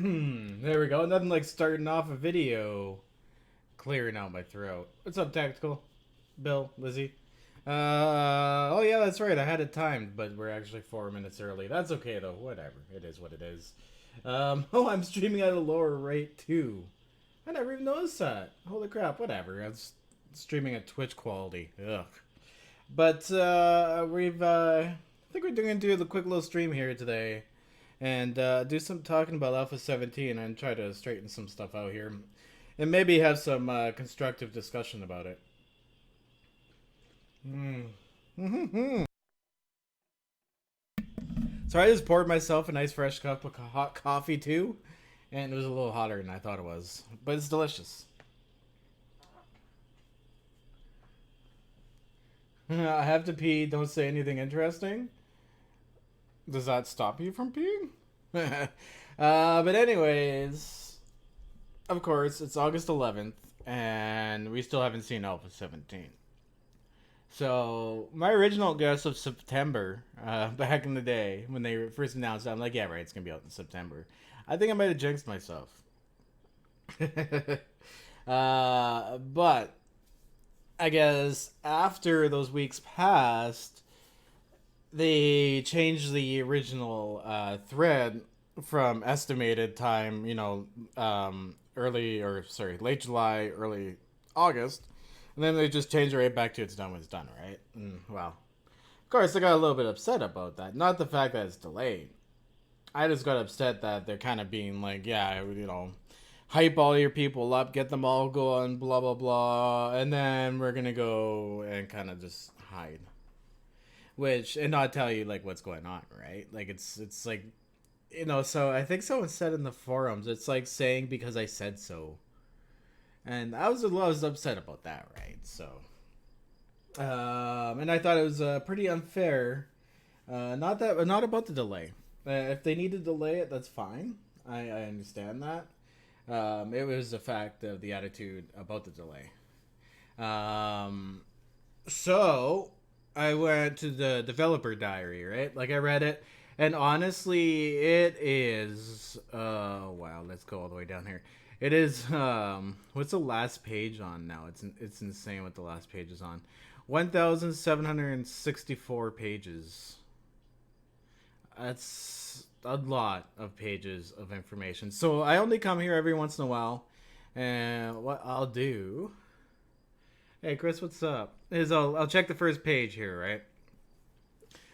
There we go. Nothing like starting off a video clearing out my throat. What's up, Tactical? Bill, Lizzie? Oh yeah, that's right. I had it timed, but we're actually 4 minutes early. That's okay though. Whatever. It is what it is. Oh, I'm streaming at a lower rate too. I never even noticed that. Holy crap! Whatever. I was streaming at Twitch quality. Ugh. But I think we're going to do a quick little stream here today and do some talking about Alpha 17 and try to straighten some stuff out here. And maybe have some constructive discussion about it. So I just poured myself a nice fresh cup of hot coffee too. And it was a little hotter than I thought it was. But it's delicious. I have to pee. Don't say anything interesting. Does that stop you from peeing? But anyways, of course, it's August 11th, and we still haven't seen Alpha 17. So my original guess of September, back in the day when they first announced it, I'm like, yeah, right, it's gonna be out in September. I think I might have jinxed myself. But I guess after those weeks passed, they changed the original thread from estimated time, late July, early August, and then they just changed it right back to it's done when it's done, right? Well, of course, I got a little bit upset about that. Not the fact that it's delayed. I just got upset that they're kind of being like, yeah, hype all your people up, get them all going, blah, blah, blah, and then we're going to go and kind of just hide. And not tell you, like, what's going on, right? Like, it's like, so I think someone said in the forums, it's like saying because I said so. And I was upset about that, right? So, and I thought it was pretty unfair. Not about the delay. If they need to delay it, that's fine. I understand that. It was the fact of the attitude about the delay. So I went to the developer diary, right? Like I read it, and honestly, it is. Wow, let's go all the way down here. It is. What's the last page on now? It's insane what the last page is on. 1,764 pages. That's a lot of pages of information. So I only come here every once in a while, and what I'll do. Hey Chris, what's up? I'll check the first page here, right?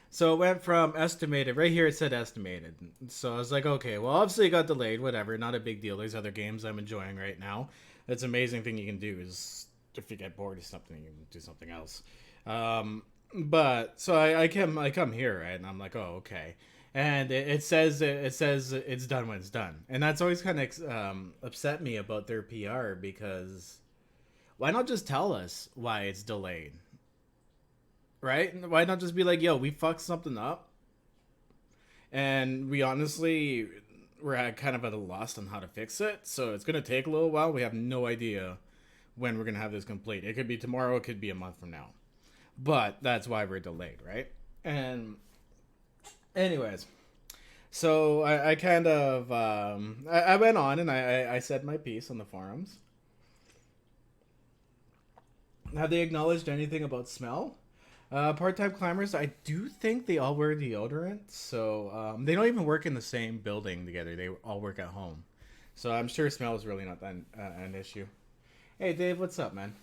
So it went from estimated, right here it said estimated. So I was like, okay, well obviously it got delayed, whatever, not a big deal. There's other games I'm enjoying right now. That's an amazing thing you can do is if you get bored of something, you can do something else. But so I come here, right, and I'm like, oh okay, and it says it's done when it's done, and that's always kind of upset me about their PR because why not just tell us why it's delayed? Right? Why not just be like, yo, we fucked something up, and we're at kind of at a loss on how to fix it. So it's gonna take a little while. We have no idea when we're gonna have this complete. It could be tomorrow. It could be a month from now. But that's why we're delayed, right? And anyways, so I kind of I went on and I said my piece on the forums. Have they acknowledged anything about smell? Part-time climbers, I do think they all wear deodorant, so they don't even work in the same building together. They all work at home, so I'm sure smell is really not that an issue. Hey, Dave, what's up, man?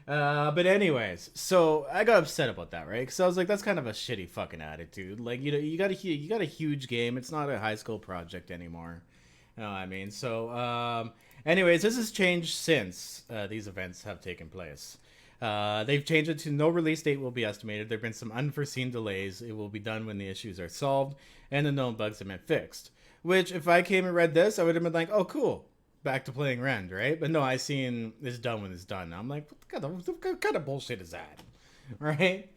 But anyways, so I got upset about that, right? Because I was like, that's kind of a shitty fucking attitude. Like, you got a huge game. It's not a high school project anymore. You know what I mean? So, anyways, this has changed since these events have taken place. They've changed it to no release date will be estimated. There have been some unforeseen delays. It will be done when the issues are solved and the known bugs have been fixed. Which, if I came and read this, I would have been like, oh, cool. Back to playing Rend, right? But no, I seen it's done when it's done. I'm like, what kind of bullshit is that? Right?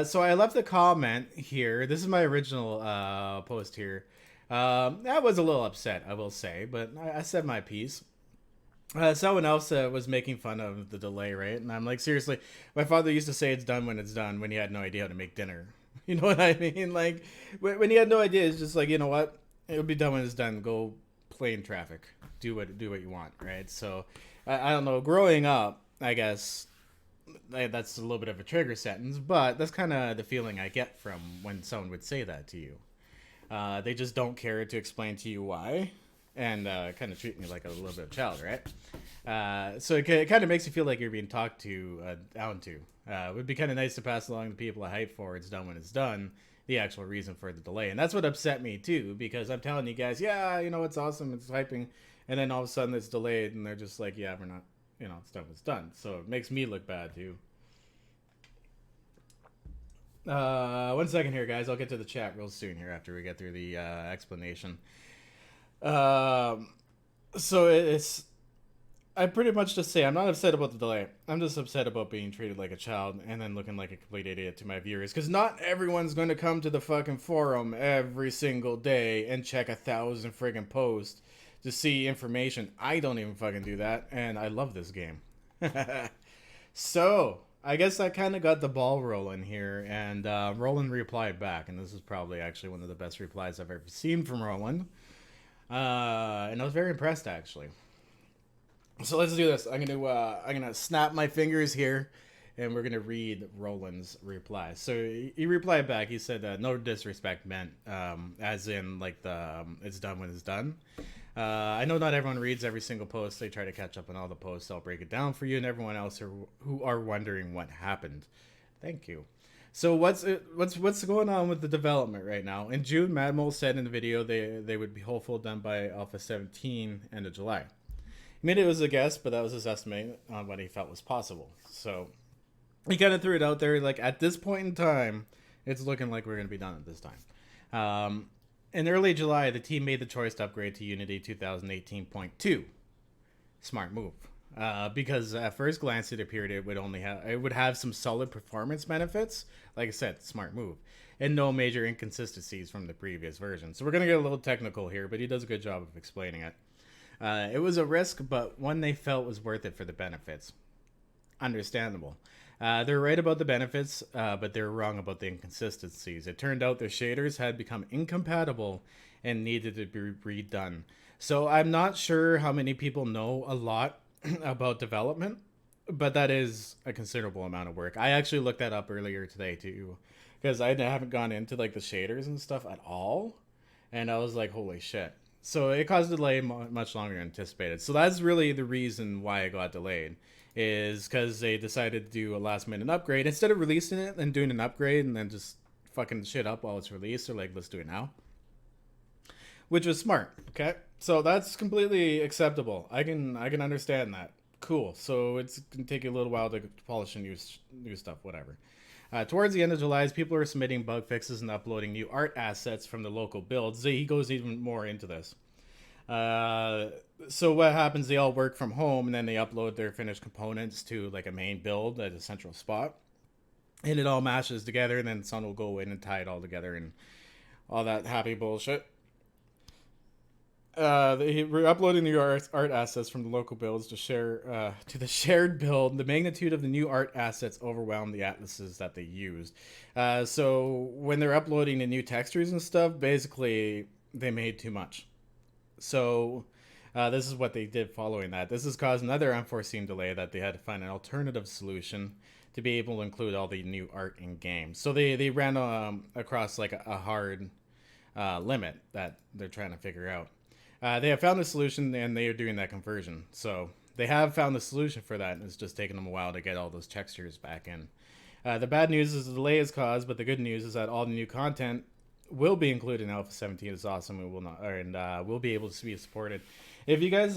So I left a comment here. This is my original post here. I was a little upset, I will say, but I said my piece. Someone else was making fun of the delay, right? And I'm like, seriously, my father used to say it's done when he had no idea how to make dinner. You know what I mean? Like when you had no idea, it's just like, you know what, it'll be done when it's done. Go play in traffic, do what you want, right? So I don't know. Growing up, I guess that's a little bit of a trigger sentence, but that's kind of the feeling I get from when someone would say that to you. They just don't care to explain to you why, and kind of treat me like a little bit of a child, right? So it kind of makes you feel like you're being talked to down to. It would be kind of nice to pass along to people a hype for it's done when it's done, the actual reason for the delay. And that's what upset me too, because I'm telling you guys, yeah, you know, it's awesome, it's hyping, and then all of a sudden it's delayed, and they're just like, yeah, we're not, you know, it's done when it's done. So it makes me look bad too. 1 second here, guys. I'll get to the chat real soon here after we get through the explanation. So it's I pretty much just say I'm not upset about the delay. I'm just upset about being treated like a child and then looking like a complete idiot to my viewers. Because not everyone's going to come to the fucking forum every single day and check 1,000 friggin' posts to see information. I don't even fucking do that, and I love this game. So I guess I kind of got the ball rolling here, and Roland replied back, and this is probably actually one of the best replies I've ever seen from Roland. And I was very impressed, actually. So let's do this. I'm gonna snap my fingers here, and we're gonna read Roland's reply. So he replied back. He said, "No disrespect meant, as in like the it's done when it's done. I know not everyone reads every single post. They try to catch up on all the posts. I'll break it down for you and everyone else who are wondering what happened. Thank you." So what's going on with the development right now? In June, Madmole said in the video they would be hopeful done by Alpha 17 end of July. He made it was a guess, but that was his estimate on what he felt was possible. So he kind of threw it out there like at this point in time, it's looking like we're going to be done at this time. In early July, the team made the choice to upgrade to Unity 2018.2. Smart move. Because at first glance, it appeared it would have some solid performance benefits. Like I said, smart move. And no major inconsistencies from the previous version. So we're going to get a little technical here, but he does a good job of explaining it. It was a risk, but one they felt was worth it for the benefits. Understandable. They're right about the benefits, but they're wrong about the inconsistencies. It turned out their shaders had become incompatible and needed to be redone. So I'm not sure how many people know a lot about development, but that is a considerable amount of work. I actually looked that up earlier today too, because I haven't gone into like the shaders and stuff at all, and I was like, holy shit. So it caused a delay much longer than anticipated. So that's really the reason why it got delayed, is because they decided to do a last minute upgrade. Instead of releasing it and doing an upgrade and then just fucking shit up while it's released, they're like, let's do it now. Which was smart, okay? So that's completely acceptable. I can understand that. Cool. So it's going to take you a little while to polish and new stuff, whatever. Towards the end of July, as people are submitting bug fixes and uploading new art assets from the local builds, he goes even more into this. So what happens, they all work from home, and then they upload their finished components to like a main build at a central spot. And it all mashes together, and then someone will go in and tie it all together and all that happy bullshit. We're uploading the art assets from the local builds to share to the shared build. The magnitude of the new art assets overwhelmed the atlases that they used. So when they're uploading the new textures and stuff, basically they made too much. So this is what they did following that. This has caused another unforeseen delay that they had to find an alternative solution to be able to include all the new art in game. So they ran across like a hard limit that they're trying to figure out. They have found a solution, and they are doing that conversion. So they have found the solution for that, and it's just taking them a while to get all those textures back in. The bad news is the delay is caused, but the good news is that all the new content will be included in Alpha 17. It's awesome. We'll be able to be supported. If you guys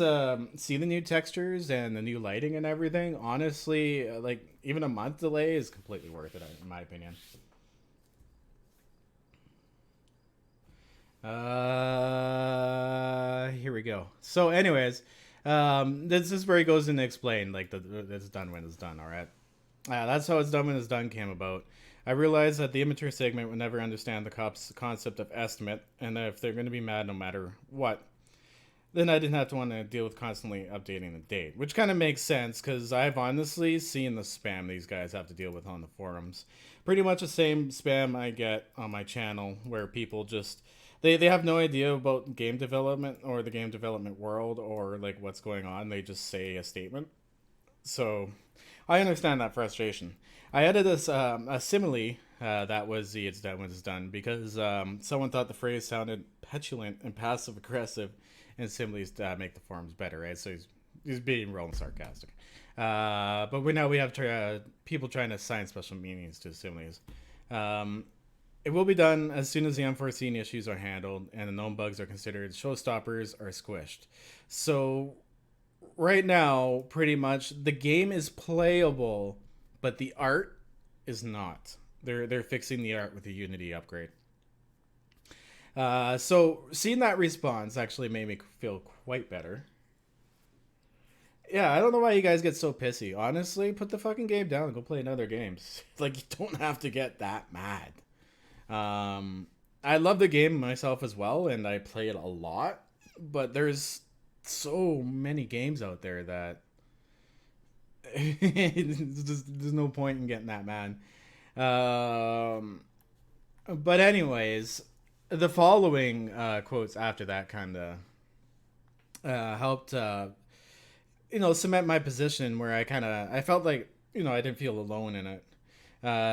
see the new textures and the new lighting and everything, honestly, like even a month delay is completely worth it, in my opinion. Here we go. So anyways, this is where he goes in to explain like it's done when it's done. All right. That's how it's done when it's done came about. I realized that the immature segment would never understand the concept of estimate, and that if they're going to be mad no matter what, then I didn't have to want to deal with constantly updating the date, which kind of makes sense because I've honestly seen the spam these guys have to deal with on the forums. pretty much the same spam I get on my channel where people just they have no idea about game development or the game development world or like what's going on. They just say a statement. So I understand that frustration. I added this a simile that was the it's done when it's done because someone thought the phrase sounded petulant and passive aggressive, and similes make the forums better, right? So he's being real and sarcastic. But we have people trying to assign special meanings to similes. It will be done as soon as the unforeseen issues are handled and the known bugs are considered showstoppers are squished. So right now, pretty much the game is playable, but the art is not. They're fixing the art with the Unity upgrade. So seeing that response actually made me feel quite better. Yeah, I don't know why you guys get so pissy. Honestly, put the fucking game down and go play another game. Like, you don't have to get that mad. I love the game myself as well, and I play it a lot. But there's so many games out there that there's no point in getting that mad. But anyways, the following quotes after that kind of helped cement my position where I felt like I didn't feel alone in it.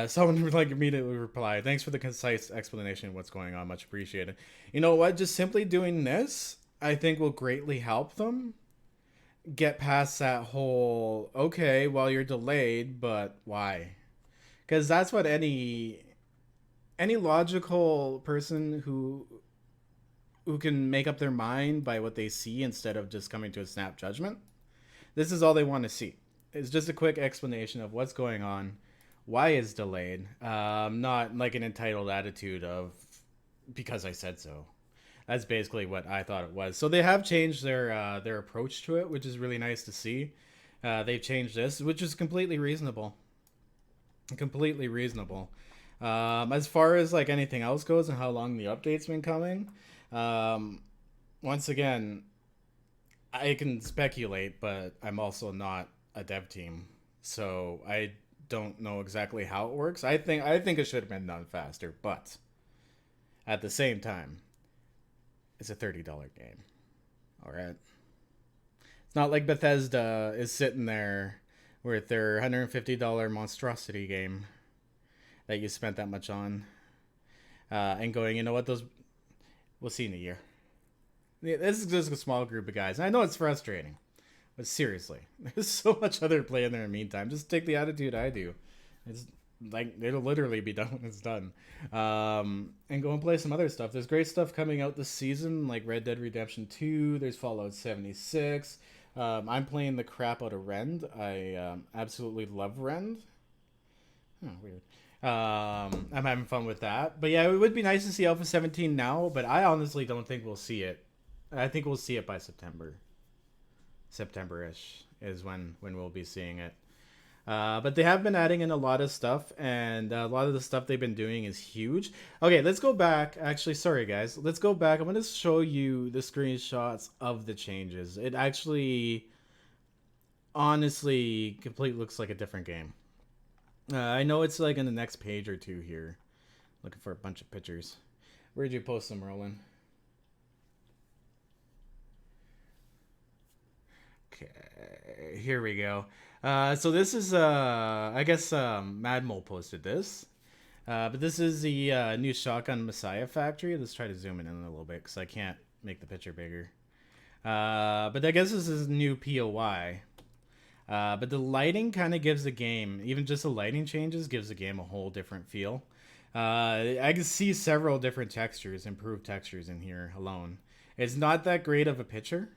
Someone would like immediately reply, "Thanks for the concise explanation of what's going on, much appreciated." You know what? Just simply doing this, I think, will greatly help them get past that whole okay, well, you're delayed, but why? Because that's what any logical person who can make up their mind by what they see instead of just coming to a snap judgment. This is all they want to see. It's just a quick explanation of what's going on, why it's delayed, not like an entitled attitude of because I said so. That's basically what I thought it was. So they have changed their approach to it, which is really nice to see. They've changed this, which is completely reasonable. Completely reasonable. As far as like anything else goes and how long the update's been coming, once again, I can speculate, but I'm also not a dev team, so I don't know exactly how it works. I think it should have been done faster, but at the same time, it's a $30 game. All right, it's not like Bethesda is sitting there with their $150 monstrosity game that you spent that much on, and going, you know what, those we'll see in a year. This is just a small group of guys. And I know it's frustrating, but seriously, there's so much other play in there in the meantime. Just take the attitude I do. It's like, it'll literally be done when it's done. And go and play some other stuff. There's great stuff coming out this season, like Red Dead Redemption 2. There's Fallout 76. I'm playing the crap out of Rend. I absolutely love Rend. Oh, weird. I'm having fun with that. But yeah, it would be nice to see Alpha 17 now, but I honestly don't think we'll see it. I think we'll see it by September. September-ish is when we'll be seeing it. But they have been adding in a lot of stuff, and a lot of the stuff they've been doing is huge. Okay, let's go back. Actually, sorry guys. Let's go back. I'm going to show you the screenshots of the changes. It actually, honestly, completely looks like a different game. I know it's like in the next page or two here. Looking for a bunch of pictures. Where'd you post them, Roland? Okay, here we go. So this is, I guess, Mad Mole posted this. But this is the new Shotgun Messiah factory. Let's try to zoom in a little bit because I can't make the picture bigger. But I guess this is new POI. But the lighting kind of gives the game, even just the lighting changes, gives the game a whole different feel. I can see several different textures, improved textures in here alone. It's not that great of a picture,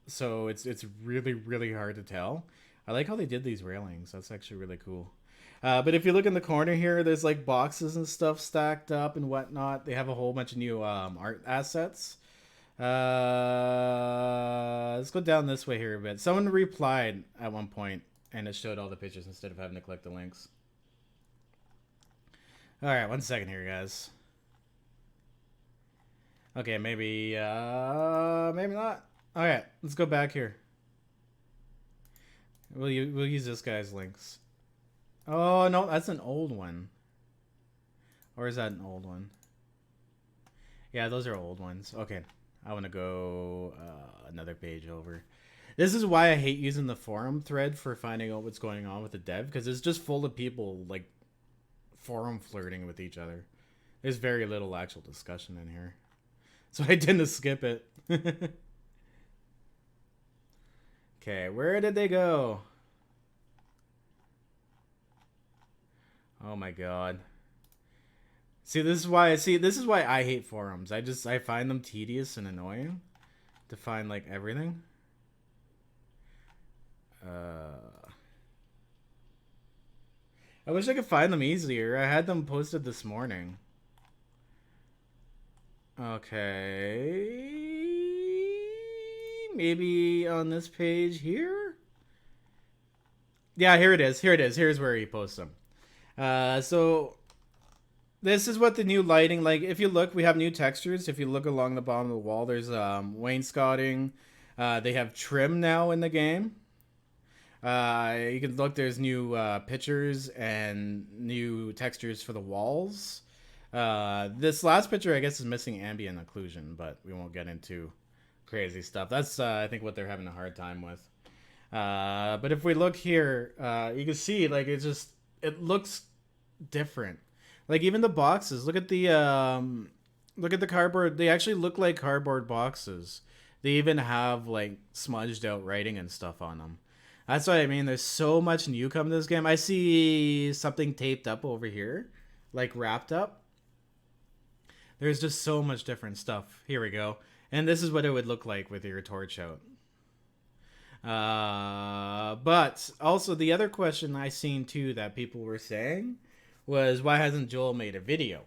so it's really, really hard to tell. I like how they did these railings. That's actually really cool. But if you look in the corner here, there's like boxes and stuff stacked up and whatnot. They have a whole bunch of new art assets. Let's go down this way here a bit. Someone replied at one point and it showed all the pictures instead of having to click the links. All right, 1 second here, guys. Okay, maybe not. All right, let's go back here. We'll use this guy's links. Oh no, that's an old one. Or is that an old one? Yeah, those are old ones. Okay. I want to go another page over. This is why I hate using the forum thread for finding out what's going on with the dev, because it's just full of people like forum flirting with each other. There's very little actual discussion in here. So I tend to skip it. Okay, where did they go? Oh my god. See, this is why I hate forums. I find them tedious and annoying to find like everything. I wish I could find them easier. I had them posted this morning. Okay. Maybe on this page here? Yeah, here it is. Here it is. Here's where he posts them. So this is what the new lighting, like if you look, we have new textures. If you look along the bottom of the wall, there's wainscoting. They have trim now in the game. You can look, there's new pictures and new textures for the walls. This last picture, I guess, is missing ambient occlusion, but we won't get into crazy stuff. That's, I think, what they're having a hard time with. But if we look here, you can see, like, it looks different. Like, even the boxes, look at the cardboard. They actually look like cardboard boxes. They even have, like, smudged out writing and stuff on them. That's what I mean. There's so much new coming to this game. I see something taped up over here, like wrapped up. There's just so much different stuff. Here we go. And this is what it would look like with your torch out. But also the other question I seen too that people were saying was, why hasn't Joel made a video?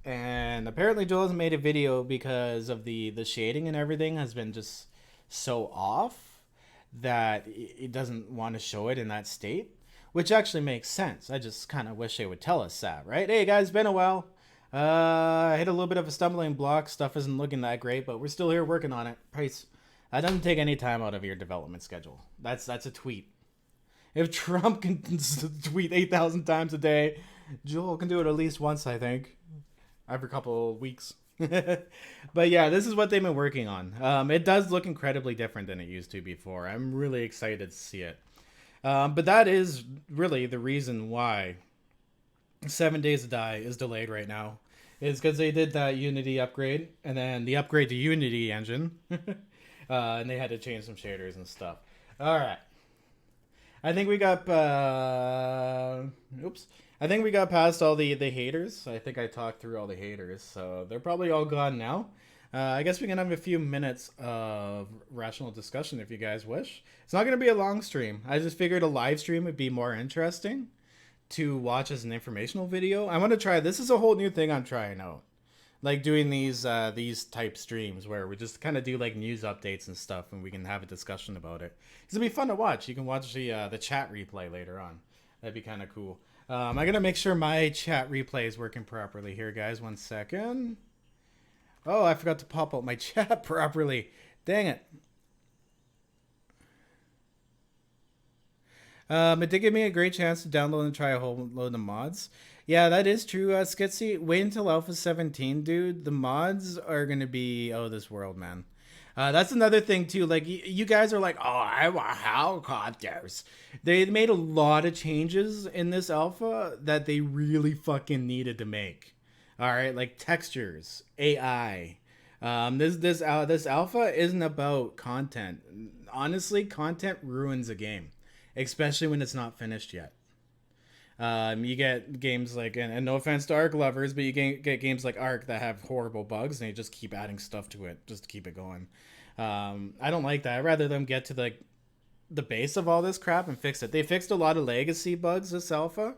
And apparently Joel hasn't made a video because of the shading and everything has been just so off that it doesn't want to show it in that state, which actually makes sense. I just kind of wish they would tell us that, right? Hey guys, been a while. I hit a little bit of a stumbling block. Stuff isn't looking that great, but we're still here working on it. Price. That doesn't take any time out of your development schedule. That's a tweet. If Trump can tweet 8,000 times a day, Joel can do it at least once, I think, every couple of weeks. But yeah, this is what they've been working on. It does look incredibly different than it used to before. I'm really excited to see it. But that is really the reason why 7 Days to Die is delayed right now. Is because they did that Unity upgrade, and then the upgrade to Unity engine. And they had to change some shaders and stuff. Alright. I think we got... I think we got past all the haters. I think I talked through all the haters, so they're probably all gone now. I guess we can have a few minutes of rational discussion if you guys wish. It's not going to be a long stream. I just figured a live stream would be more interesting to watch as an informational video. I want to try, this is a whole new thing I'm trying out. Like doing these type streams where we just kind of do like news updates and stuff and we can have a discussion about it. It'll be fun to watch. You can watch the chat replay later on. That'd be kind of cool. I'm going to make sure my chat replay is working properly here, guys. 1 second. Oh, I forgot to pop up my chat properly. Dang it. It did give me a great chance to download and try a whole load of mods. Yeah, that is true, Skitsy. Wait until Alpha 17, dude. The mods are going to be, oh, this world, man. That's another thing, too. Like, you guys are like, oh, I want helicopters. They made a lot of changes in this alpha that they really fucking needed to make. All right, like textures, AI. This alpha isn't about content. Honestly, content ruins a game, especially when it's not finished yet. You get games like, and no offense to Ark lovers, but you get games like Ark that have horrible bugs and you just keep adding stuff to it just to keep it going. I don't like that. I'd rather them get to the base of all this crap and fix it. They fixed a lot of legacy bugs this alpha.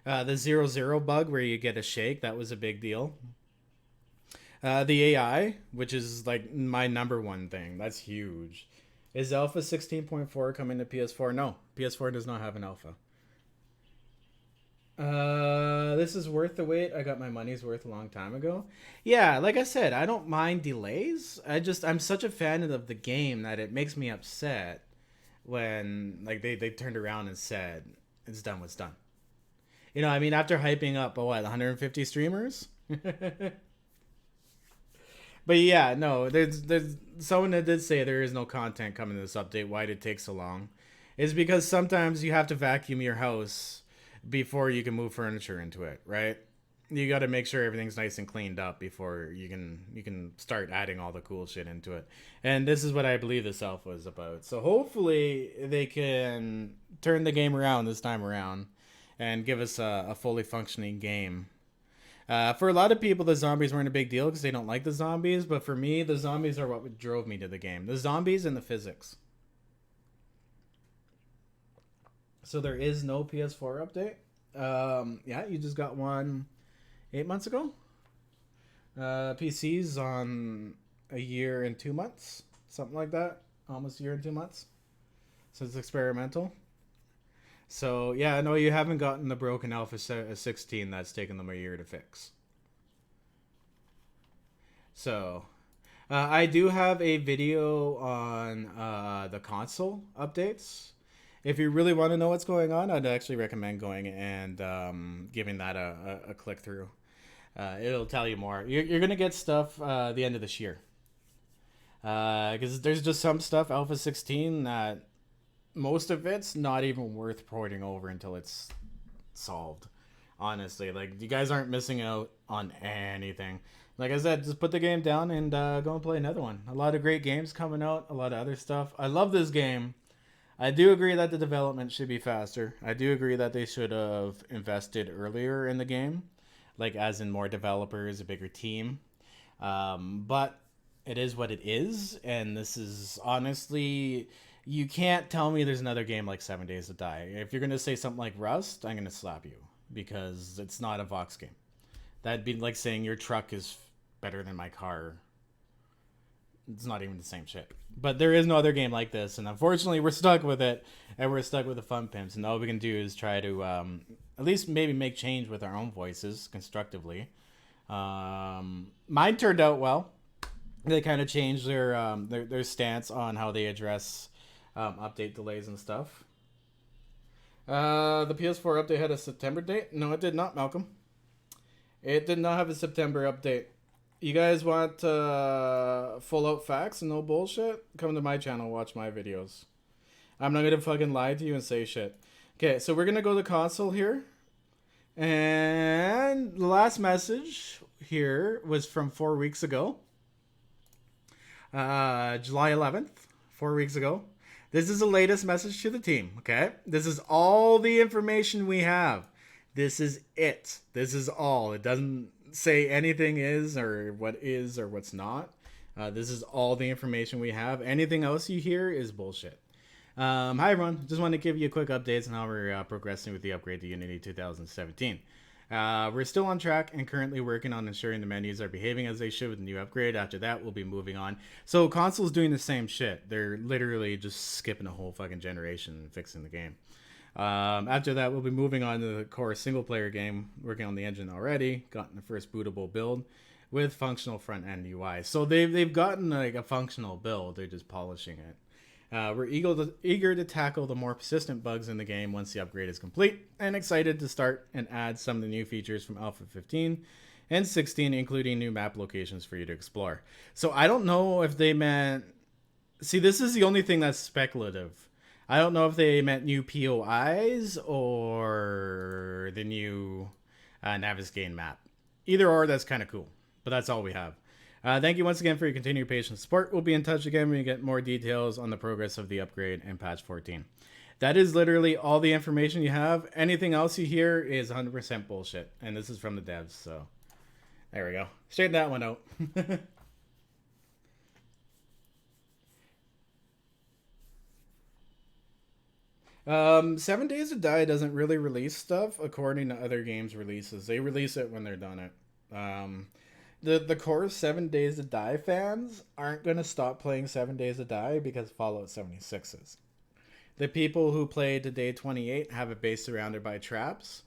The 0-0 bug where you get a shake, that was a big deal. The AI, which is like my number one thing, that's huge. Is Alpha 16.4 coming to PS4? No, PS4 does not have an alpha. This is worth the wait. I got my money's worth a long time ago. Yeah, like I said, I don't mind delays. I'm such a fan of the game that it makes me upset when like they turned around and said it's done what's done. You know, I mean, after hyping up, what, 150 streamers? But yeah, no, there's someone that did say there is no content coming to this update. Why did it take so long? Is because sometimes you have to vacuum your house before you can move furniture into it, right? You got to make sure everything's nice and cleaned up before you can start adding all the cool shit into it. And this is what I believe this alpha is about. So hopefully they can turn the game around this time around and give us a fully functioning game. For a lot of people, the zombies weren't a big deal because they don't like the zombies. But for me, the zombies are what drove me to the game. The zombies and the physics. So there is no PS4 update. Yeah, you just got one 8 months ago. PC's on a year and 2 months. Something like that. Almost a year and 2 months. So it's experimental. So, yeah, I know you haven't gotten the broken Alpha 16 that's taken them a year to fix. So, I do have a video on the console updates. If you really want to know what's going on, I'd actually recommend going and giving that a click through. It'll tell you more. You're going to get stuff the end of this year. Because there's just some stuff, Alpha 16, that most of it's not even worth porting over until it's solved. Honestly, like, you guys aren't missing out on anything. Like I said, just put the game down and go and play another one. A lot of great games coming out, a lot of other stuff. I love this game. I do agree that the development should be faster. I do agree that they should have invested earlier in the game, like as in more developers, a bigger team. But it is what it is, and this is honestly, you can't tell me there's another game like 7 Days to Die. If you're gonna say something like Rust, I'm gonna slap you because it's not a Vox game. That'd be like saying your truck is better than my car. It's not even the same shit. But there is no other game like this, and unfortunately, we're stuck with it, and we're stuck with the fun pimps. And all we can do is try to at least maybe make change with our own voices constructively. Mine turned out well. They kind of changed their stance on how they address update delays and stuff. The PS4 update had a September date. No, it did not, Malcolm. It did not have a September update. You guys want full out facts and no bullshit? Come to my channel, watch my videos. I'm not gonna fucking lie to you and say shit. Okay, so we're gonna go to console here. And the last message here was from 4 weeks ago. July 11th, 4 weeks ago. This is the latest message to the team, okay? This is all the information we have. This is it. This is all. It doesn't say anything is or what's not. This is all the information we have. Anything else you hear is bullshit. Hi everyone, just wanted to give you a quick update on how we're progressing with the upgrade to Unity 2017. We're still on track and currently working on ensuring the menus are behaving as they should with the new upgrade. After that, we'll be moving on. So console's doing the same shit. They're literally just skipping a whole fucking generation and fixing the game. After that, we'll be moving on to the core single-player game, working on the engine already, gotten the first bootable build with functional front-end UI. So they've gotten like a functional build, they're just polishing it. We're eager to tackle the more persistent bugs in the game once the upgrade is complete, and excited to start and add some of the new features from Alpha 15 and 16, including new map locations for you to explore. So I don't know if they meant... See, this is the only thing that's speculative. I don't know if they meant new POIs or the new Navisgain map. Either or, that's kind of cool. But that's all we have. Thank you once again for your continued patient support. We'll be in touch again when we get more details on the progress of the upgrade and patch 14. That is literally all the information you have. Anything else you hear is 100% bullshit. And this is from the devs, so there we go. Straighten that one out. 7 Days to Die doesn't really release stuff according to other games' releases. They release it when they're done it. The core 7 Days to Die fans aren't going to stop playing 7 Days to Die because Fallout 76 is. The people who played to day 28 have a base surrounded by traps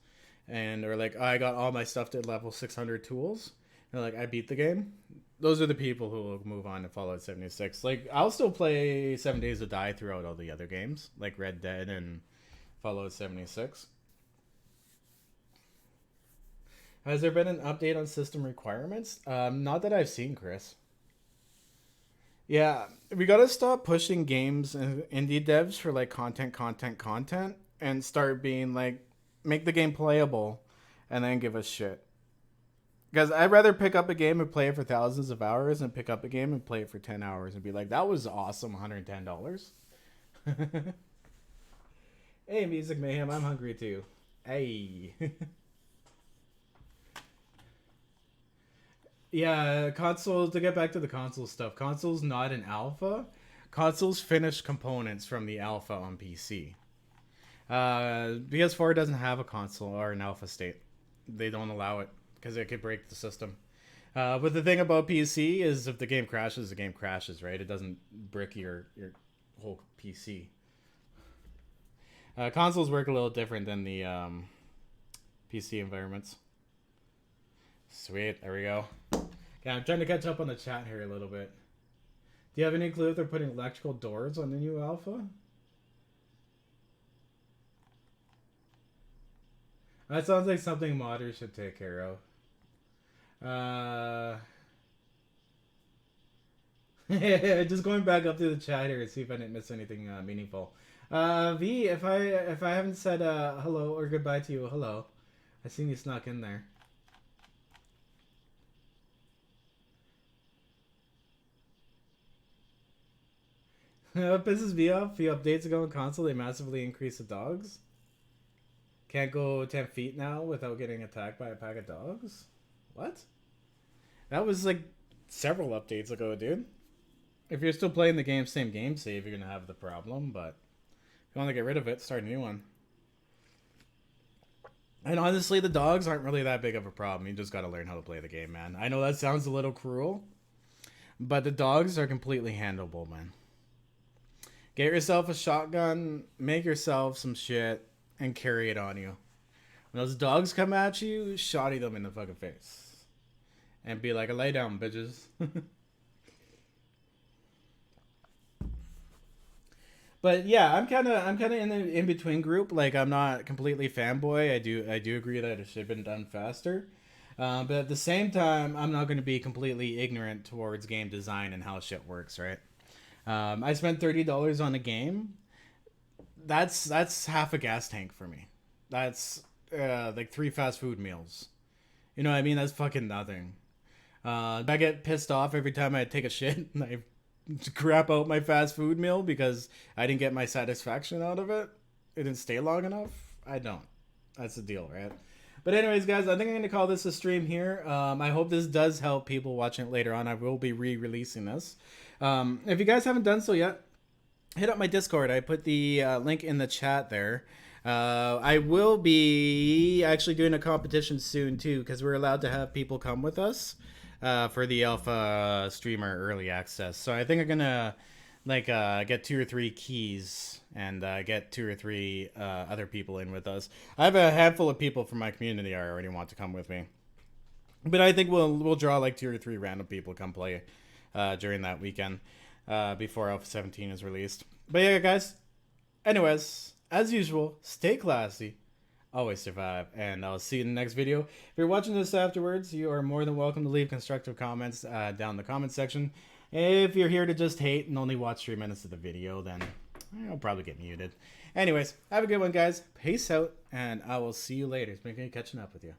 and are like, oh, I got all my stuff to level 600 tools. And they're like, I beat the game. Those are the people who will move on to Fallout 76. Like, I'll still play 7 Days to Die throughout all the other games, like Red Dead and Fallout 76. Has there been an update on system requirements? Not that I've seen, Chris. Yeah, we gotta stop pushing games and indie devs for like content, and start being like, make the game playable, and then give us shit. Because I'd rather pick up a game and play it for thousands of hours than pick up a game and play it for 10 hours and be like, that was awesome, $110. Hey, Music Mayhem, I'm hungry too. Hey. Yeah, console, to get back to the console stuff, console's not an alpha. Console's finished components from the alpha on PC. PS4 doesn't have a console or an alpha state. They don't allow it because it could break the system. But the thing about PC is if the game crashes, the game crashes, right? It doesn't brick your whole PC. Consoles work a little different than the PC environments. Sweet, there we go. Okay, I'm trying to catch up on the chat here a little bit. Do you have any clue if they're putting electrical doors on the new alpha? That sounds like something modders should take care of. Just going back up to the chat here to see if I didn't miss anything meaningful. V, if I haven't said hello or goodbye to you, hello. I seen you snuck in there. What pisses me off? A few updates ago on console, they massively increased the dogs. Can't go 10 feet now without getting attacked by a pack of dogs? What? That was like several updates ago, dude. If you're still playing the game, same game save, you're gonna have the problem, but if you want to get rid of it, start a new one. And honestly, the dogs aren't really that big of a problem. You just gotta learn how to play the game, man. I know that sounds a little cruel, but the dogs are completely handleable, man. Get yourself a shotgun, make yourself some shit, and carry it on you. When those dogs come at you, shotty them in the fucking face. And be like, lay down, bitches. But yeah, I'm kind of in the in-between group. Like, I'm not completely fanboy. I do agree that it should have been done faster. But at the same time, I'm not going to be completely ignorant towards game design and how shit works, right? I spent $30 on a game. That's half a gas tank for me. That's like 3 fast food meals. You know what I mean? That's fucking nothing. I get pissed off every time I take a shit and I crap out my fast food meal because I didn't get my satisfaction out of it. It didn't stay long enough. I don't. That's the deal, right? But anyways, guys, I think I'm going to call this a stream here. I hope this does help people watching it later on. I will be re-releasing this. If you guys haven't done so yet, hit up my Discord. I put the link in the chat there. I will be actually doing a competition soon, too, because we're allowed to have people come with us for the alpha streamer early access. So I think I'm going to get 2 or 3 keys and get 2 or 3 other people in with us. I have a handful of people from my community I already want to come with me. But I think we'll draw like 2 or 3 random people to come play during that weekend before Alpha 17 is released. But yeah, guys, anyways, as usual, stay classy, always survive, and I'll see you in the next video. If you're watching this afterwards, you are more than welcome to leave constructive comments down in the comment section. If you're here to just hate and only watch 3 minutes of the video, then I'll probably get muted. Anyways, have a good one, guys. Peace out, and I will see you later. It's been good catching up with you.